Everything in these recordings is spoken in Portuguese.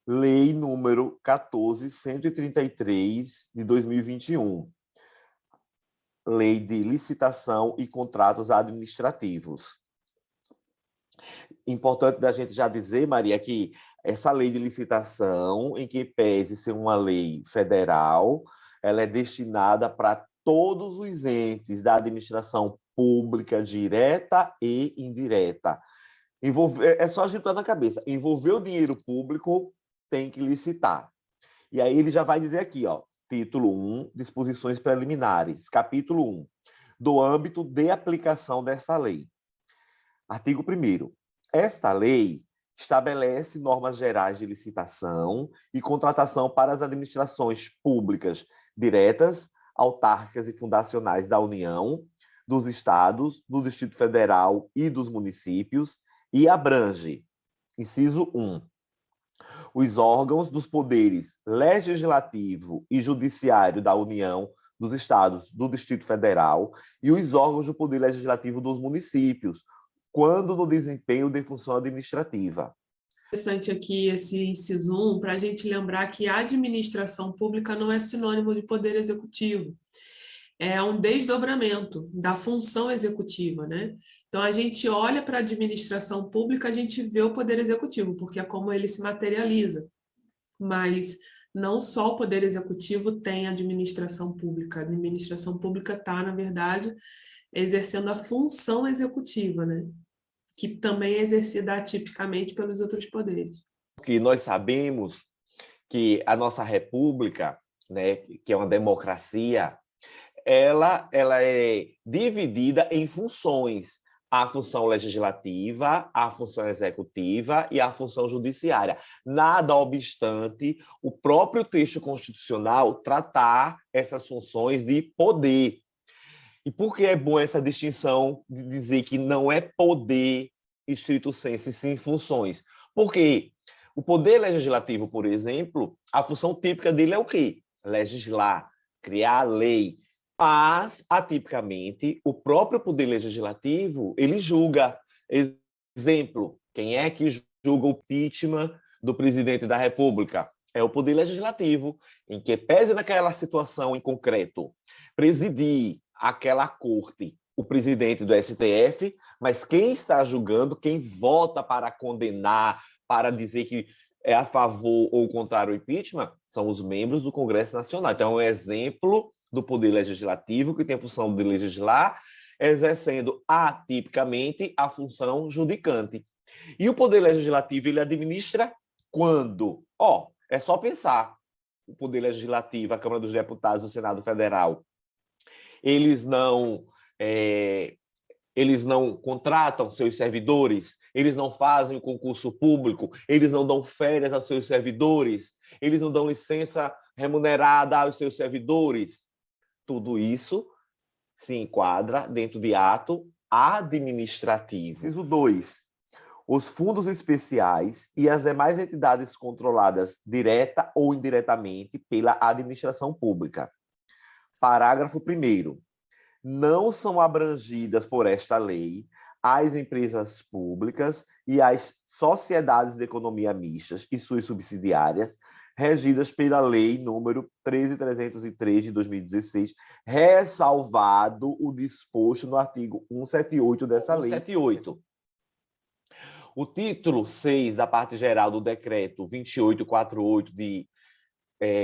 Lei número 14.133 de 2021, Lei de Licitação e Contratos Administrativos. Importante da gente já dizer, Maria, que essa lei de licitação, em que pese ser uma lei federal, ela é destinada para todos os entes da administração pública, direta e indireta. É só a gente estar na cabeça. Envolver o dinheiro público, tem que licitar. E aí ele já vai dizer aqui, ó, título 1, disposições preliminares, capítulo 1, do âmbito de aplicação desta lei. Artigo 1º. Esta lei estabelece normas gerais de licitação e contratação para as administrações públicas diretas, autárquicas e fundacionais da União, dos Estados, do Distrito Federal e dos municípios, e abrange, inciso 1, os órgãos dos poderes legislativo e judiciário da União, dos Estados, do Distrito Federal e os órgãos do poder legislativo dos municípios, quando no desempenho de função administrativa. Interessante aqui esse inciso 1, para a gente lembrar que a administração pública não é sinônimo de poder executivo. É um desdobramento da função executiva, né? Então, a gente olha para a administração pública, a gente vê o poder executivo, porque é como ele se materializa. Mas não só o poder executivo tem administração pública. A administração pública está, na verdade, exercendo a função executiva, né? Que também é exercida atipicamente pelos outros poderes. Porque nós sabemos que a nossa república, né, que é uma democracia, ela é dividida em funções. A função legislativa, a função executiva e a função judiciária. Nada obstante o próprio texto constitucional tratar essas funções de poder. E por que é bom essa distinção de dizer que não é poder estrito sensu, sim funções? Porque o poder legislativo, por exemplo, a função típica dele é o quê? Legislar, criar lei. Mas, atipicamente, o próprio poder legislativo, ele julga. Exemplo, quem é que julga o impeachment do presidente da República? É o poder legislativo, em que pese naquela situação em concreto, presidir aquela corte, o presidente do STF, mas quem está julgando, quem vota para condenar, para dizer que é a favor ou contra o impeachment, são os membros do Congresso Nacional. Então, é um exemplo do poder legislativo, que tem a função de legislar, exercendo atipicamente a função judicante. E o poder legislativo, ele administra quando? É só pensar. O poder legislativo, a Câmara dos Deputados, o Senado Federal, eles não contratam seus servidores, eles não fazem o concurso público, eles não dão férias aos seus servidores, eles não dão licença remunerada aos seus servidores. Tudo isso se enquadra dentro de ato administrativo. Inciso 2. Os fundos especiais e as demais entidades controladas direta ou indiretamente pela administração pública. Parágrafo 1º. Não são abrangidas por esta lei as empresas públicas e as sociedades de economia mistas e suas subsidiárias, regidas pela Lei número 13.303 de 2016, ressalvado o disposto no artigo 178 dessa lei. 178. O título 6 da parte geral do decreto 2848 de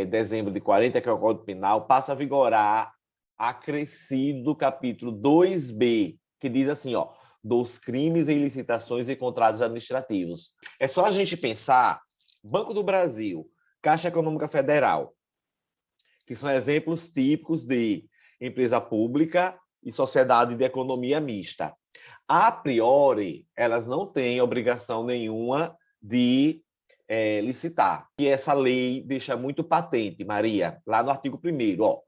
dezembro de 40, que é o Código Penal, passa a vigorar acrescido capítulo 2b, que diz assim, dos crimes e licitações e contratos administrativos. É só a gente pensar, Banco do Brasil, Caixa Econômica Federal, que são exemplos típicos de empresa pública e sociedade de economia mista. A priori, elas não têm obrigação nenhuma de licitar. E essa lei deixa muito patente, Maria, lá no artigo 1º,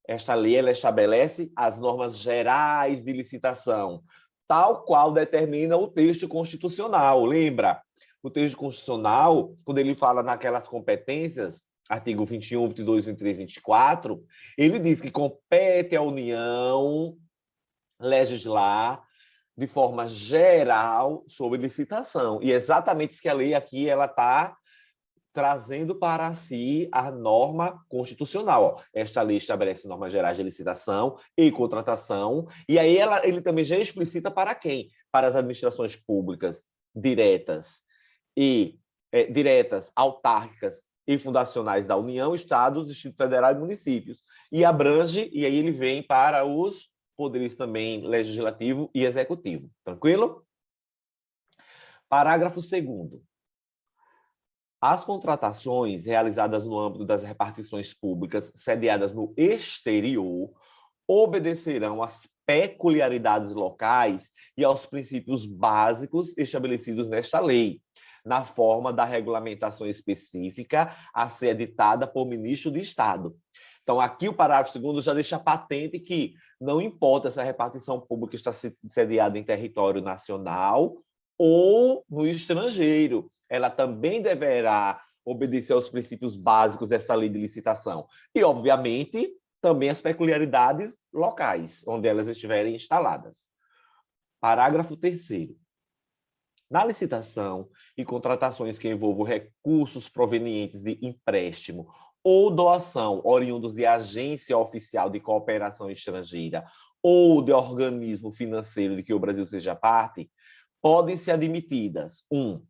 esta lei ela estabelece as normas gerais de licitação, tal qual determina o texto constitucional. Lembra? O texto constitucional, quando ele fala naquelas competências, artigo 21, 22, 23, 24, ele diz que compete à União legislar de forma geral sobre licitação. E é exatamente isso que a lei aqui ela está trazendo para si a norma constitucional. Ó. Esta lei estabelece normas gerais de licitação e contratação, e aí ele também já explicita para quem? Para as administrações públicas diretas diretas, autárquicas e fundacionais da União, Estados, Distrito Federal e municípios. E abrange, e aí ele vem para os poderes também legislativo e executivo. Tranquilo? Parágrafo 2º. As contratações realizadas no âmbito das repartições públicas sediadas no exterior obedecerão às peculiaridades locais e aos princípios básicos estabelecidos nesta lei, na forma da regulamentação específica a ser editada por ministro de Estado. Então, aqui o parágrafo 2º já deixa patente que não importa se a repartição pública está sediada em território nacional ou no estrangeiro, ela também deverá obedecer aos princípios básicos dessa lei de licitação. E, obviamente, também as peculiaridades locais, onde elas estiverem instaladas. Parágrafo 3º. Na licitação e contratações que envolvam recursos provenientes de empréstimo ou doação oriundos de agência oficial de cooperação estrangeira ou de organismo financeiro de que o Brasil seja parte, podem ser admitidas: 1.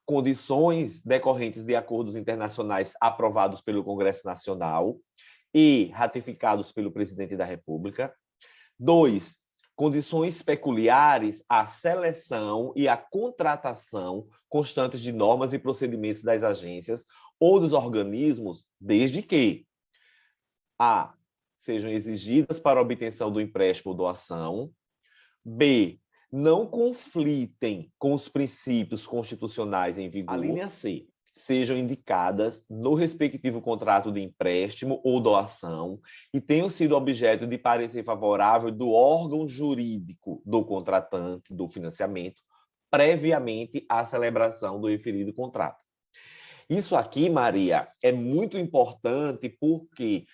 Condições decorrentes de acordos internacionais aprovados pelo Congresso Nacional e ratificados pelo Presidente da República. 2. Condições peculiares à seleção e à contratação constantes de normas e procedimentos das agências ou dos organismos, desde que a. Sejam exigidas para a obtenção do empréstimo ou doação. B. Não conflitem com os princípios constitucionais em vigor. A linha C. Sejam indicadas no respectivo contrato de empréstimo ou doação e tenham sido objeto de parecer favorável do órgão jurídico do contratante do financiamento, previamente à celebração do referido contrato. Isso aqui, Maria, é muito importante porque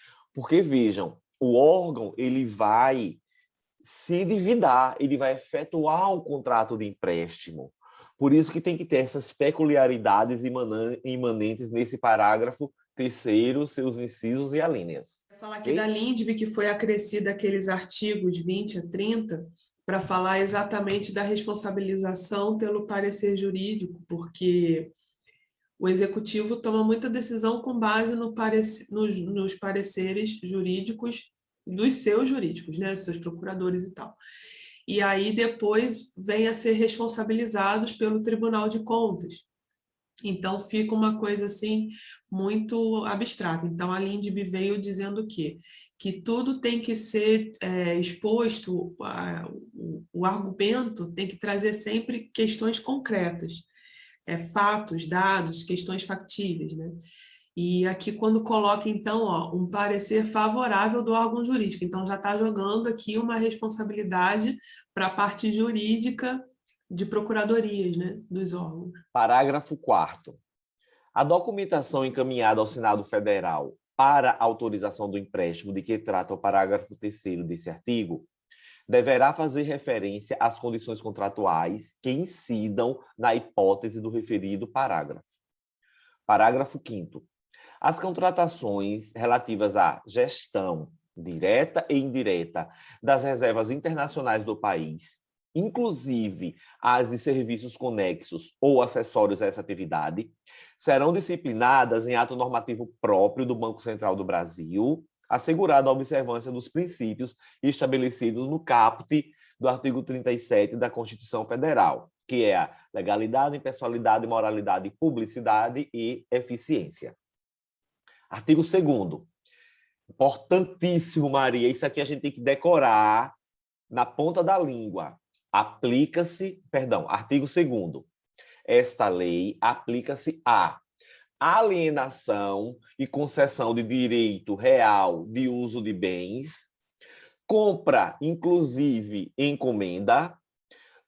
vejam, o órgão ele vai se endividar, ele vai efetuar um contrato de empréstimo. Por isso que tem que ter essas peculiaridades imanentes nesse parágrafo 3º, seus incisos e alíneas. Vou falar aqui da LINDB, que foi acrescida aqueles artigos 20 a 30, para falar exatamente da responsabilização pelo parecer jurídico, porque o executivo toma muita decisão com base nos pareceres jurídicos dos seus jurídicos, né, seus procuradores e tal. E aí depois vem a ser responsabilizados pelo Tribunal de Contas. Então fica uma coisa assim muito abstrata. Então a LINDB veio dizendo que tudo tem que ser exposto, o argumento tem que trazer sempre questões concretas, fatos, dados, questões factíveis, né? E aqui quando coloca, então, ó, um parecer favorável do órgão jurídico. Então, já está jogando aqui uma responsabilidade para a parte jurídica de procuradorias, né, dos órgãos. Parágrafo 4º. A documentação encaminhada ao Senado Federal para autorização do empréstimo de que trata o parágrafo 3º desse artigo deverá fazer referência às condições contratuais que incidam na hipótese do referido parágrafo. Parágrafo 5º. As contratações relativas à gestão direta e indireta das reservas internacionais do país, inclusive as de serviços conexos ou acessórios a essa atividade, serão disciplinadas em ato normativo próprio do Banco Central do Brasil, assegurada a observância dos princípios estabelecidos no caput do artigo 37 da Constituição Federal, que é a legalidade, impessoalidade, moralidade, publicidade e eficiência. Artigo 2º. Importantíssimo, Maria. Isso aqui a gente tem que decorar na ponta da língua. Artigo 2º. Esta lei aplica-se à alienação e concessão de direito real de uso de bens, compra, inclusive encomenda,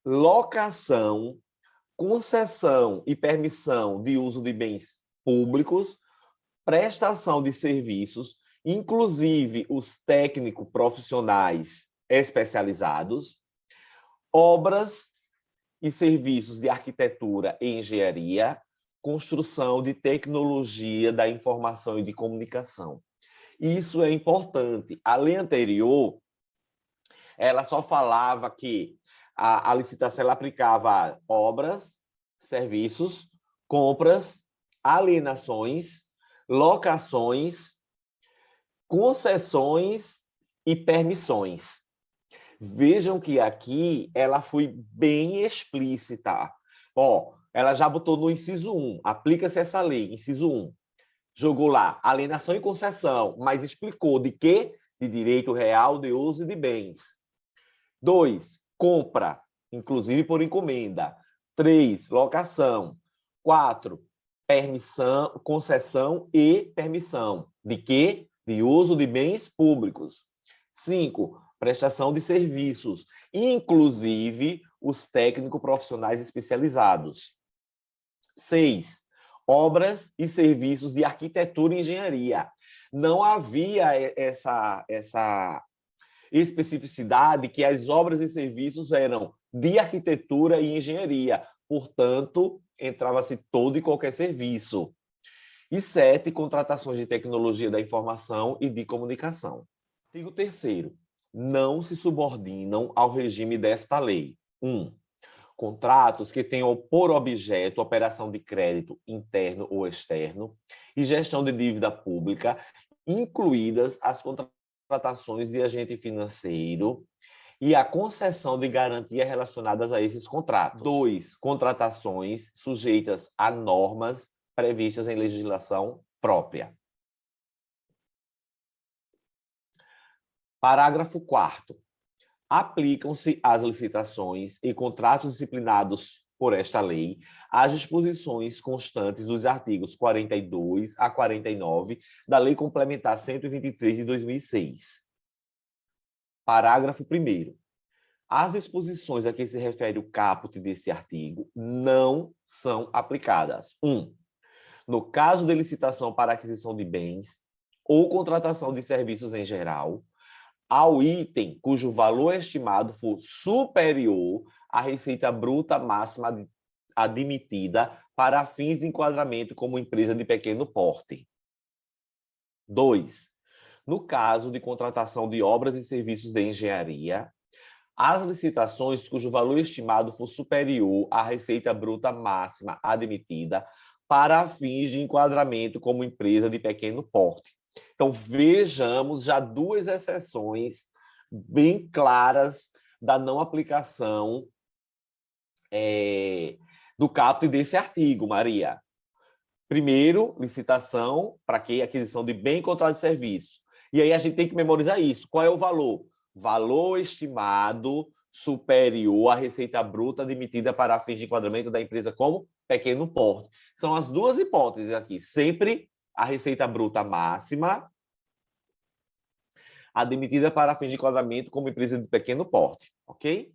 locação, concessão e permissão de uso de bens públicos, prestação de serviços, inclusive os técnico-profissionais especializados, obras e serviços de arquitetura e engenharia, construção de tecnologia da informação e de comunicação. Isso é importante. A lei anterior, ela só falava que a licitação ela aplicava a obras, serviços, compras, alienações, locações, concessões e permissões. Vejam que aqui ela foi bem explícita. Ó, ela já botou no inciso 1, aplica-se essa lei, inciso 1. Jogou lá, alienação e concessão, mas explicou de quê? De direito real de uso de bens. 2, compra, inclusive por encomenda. 3, locação. 4, permissão, concessão e permissão. De quê? De uso de bens públicos. 5, prestação de serviços, inclusive os técnicos profissionais especializados. 6, obras e serviços de arquitetura e engenharia. Não havia essa especificidade que as obras e serviços eram de arquitetura e engenharia, portanto, entrava-se todo e qualquer serviço. E 7, contratações de tecnologia da informação e de comunicação. Artigo 3º. Não se subordinam ao regime desta lei. 1. Contratos que tenham por objeto operação de crédito interno ou externo e gestão de dívida pública, incluídas as contratações de agente financeiro e a concessão de garantia relacionadas a esses contratos. 2. Contratações sujeitas a normas previstas em legislação própria. Parágrafo 4º. Aplicam-se às licitações e contratos disciplinados por esta lei as disposições constantes dos artigos 42 a 49 da Lei Complementar 123 de 2006. Parágrafo 1º. As disposições a que se refere o caput desse artigo não são aplicadas. 1. No caso de licitação para aquisição de bens ou contratação de serviços em geral, ao item cujo valor estimado for superior à receita bruta máxima admitida para fins de enquadramento como empresa de pequeno porte. 2. No caso de contratação de obras e serviços de engenharia, as licitações cujo valor estimado for superior à receita bruta máxima admitida para fins de enquadramento como empresa de pequeno porte. Então, vejamos já duas exceções bem claras da não aplicação do caput desse artigo, Maria. Primeiro, licitação, para que? Aquisição de bem e contrato de serviço. E aí a gente tem que memorizar isso. Qual é o valor? Valor estimado superior à receita bruta admitida para fins de enquadramento da empresa como pequeno porte. São as duas hipóteses aqui. Sempre a receita bruta máxima admitida para fins de enquadramento como empresa de pequeno porte, ok?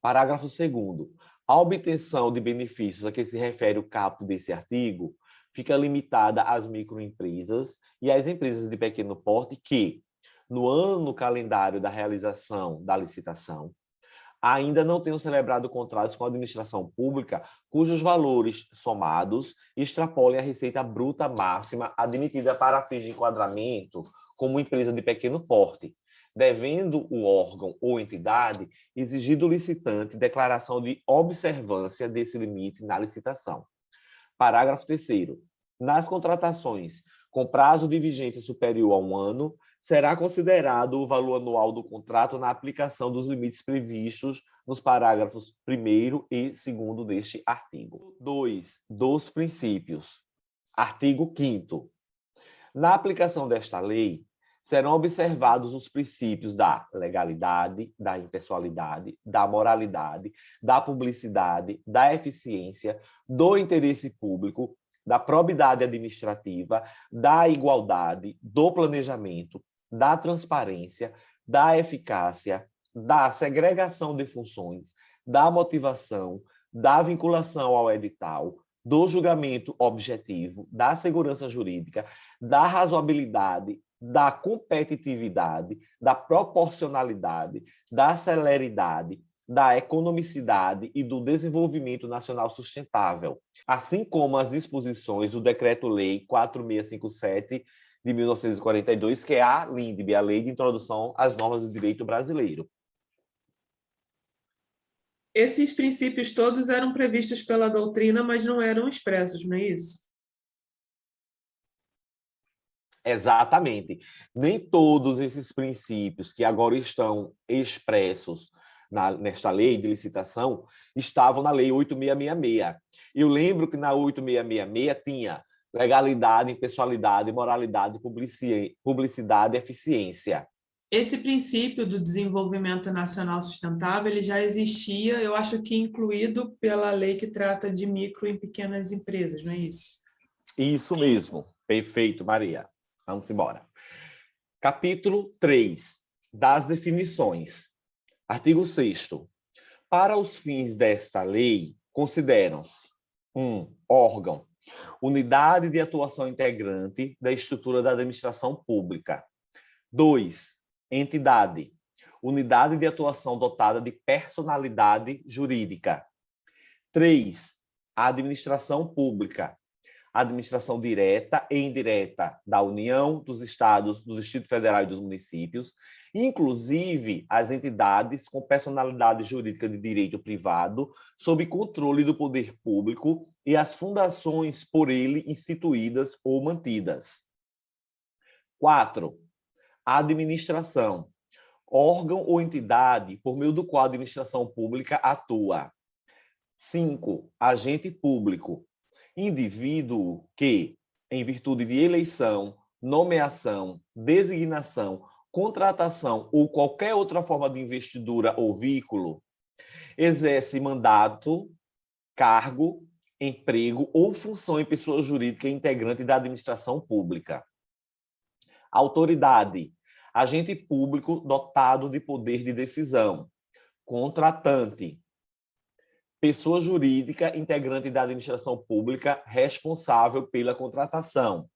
Parágrafo 2º. A obtenção de benefícios a que se refere o caput desse artigo fica limitada às microempresas e às empresas de pequeno porte que, no ano calendário da realização da licitação, ainda não tenham celebrado contratos com a administração pública cujos valores somados extrapolem a receita bruta máxima admitida para fins de enquadramento como empresa de pequeno porte, devendo o órgão ou entidade exigir do licitante declaração de observância desse limite na licitação. Parágrafo 3º. Nas contratações com prazo de vigência superior a 1 ano, será considerado o valor anual do contrato na aplicação dos limites previstos nos parágrafos 1º e 2º deste artigo. 2. Dos princípios. Artigo 5º. Na aplicação desta lei, serão observados os princípios da legalidade, da impessoalidade, da moralidade, da publicidade, da eficiência, do interesse público, da probidade administrativa, da igualdade, do planejamento, da transparência, da eficácia, da segregação de funções, da motivação, da vinculação ao edital, do julgamento objetivo, da segurança jurídica, da razoabilidade, da competitividade, da proporcionalidade, da celeridade, da economicidade e do desenvolvimento nacional sustentável, assim como as disposições do Decreto-Lei 4657 de 1942, que é a LINDB, a Lei de Introdução às Normas do Direito Brasileiro. Esses princípios todos eram previstos pela doutrina, mas não eram expressos, não é isso? Exatamente. Nem todos esses princípios que agora estão expressos nesta lei de licitação estavam na lei 8666. Eu lembro que na 8666 tinha legalidade, impessoalidade, moralidade, publicidade e eficiência. Esse princípio do desenvolvimento nacional sustentável, ele já existia, eu acho que incluído pela lei que trata de micro e pequenas empresas, não é isso? Isso mesmo. Perfeito, Maria. Vamos embora. Capítulo 3, das definições. Artigo 6º. Para os fins desta lei, consideram-se: 1. Órgão, unidade de atuação integrante da estrutura da administração pública. 2. Entidade, unidade de atuação dotada de personalidade jurídica. 3. Administração pública, administração direta e indireta da União, dos Estados, do Distrito Federal e dos municípios, inclusive as entidades com personalidade jurídica de direito privado, sob controle do poder público, e as fundações por ele instituídas ou mantidas. 4. Administração, órgão ou entidade por meio do qual a administração pública atua. 5. Agente público, indivíduo que, em virtude de eleição, nomeação, designação, contratação ou qualquer outra forma de investidura ou vínculo, exerce mandato, cargo, emprego ou função em pessoa jurídica integrante da administração pública. Autoridade, agente público dotado de poder de decisão. Contratante, pessoa jurídica integrante da administração pública responsável pela contratação.